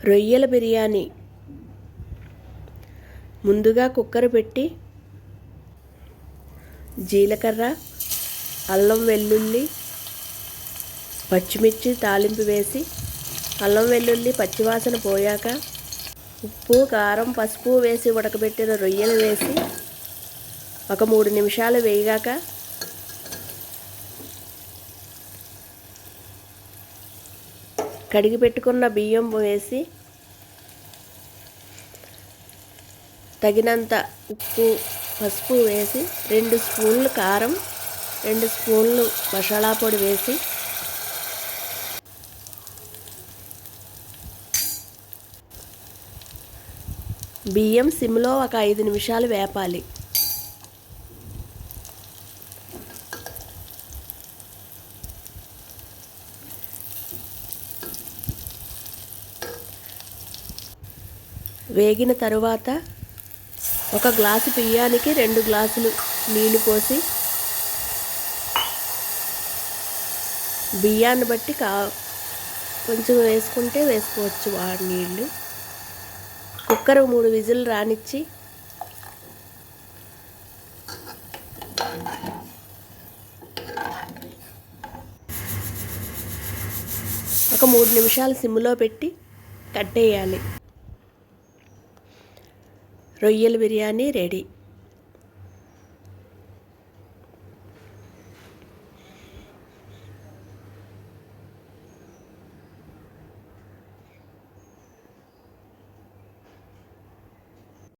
రొయ్యల బిర్యానీ. ముందుగా కుక్కర్ పెట్టి జీలకర్ర, అల్లం వెల్లుల్లి, పచ్చిమిర్చి తాలింపు వేసి అల్లం వెల్లుల్లి పచ్చివాసన పోయాక ఉప్పు, కారం, పసుపు వేసి ఉడకబెట్టిన రొయ్యలు వేసి ఒక 3 నిమిషాలు వేగాక కడిగి పెట్టుకున్న బియ్యం వేసి తగినంత ఉప్పు, పసుపు వేసి 2 స్పూన్లు కారం, 2 స్పూన్లు మసాలా పొడి వేసి బియ్యం సిమ్లో ఒక 5 నిమిషాలు వేపాలి. వేగిన తరువాత ఒక గ్లాసు బియ్యానికి 2 గ్లాసులు నీళ్లు పోసి బియ్యాన్ని బట్టి కొంచెం వేసుకుంటే వేసుకోవచ్చు ఆ నీళ్ళు. కుక్కర్ 3 విజిల్ రానిచ్చి ఒక 3 నిమిషాలు సిమ్లో పెట్టి కట్టేయాలి. రొయ్యల బిర్యానీ రెడీ.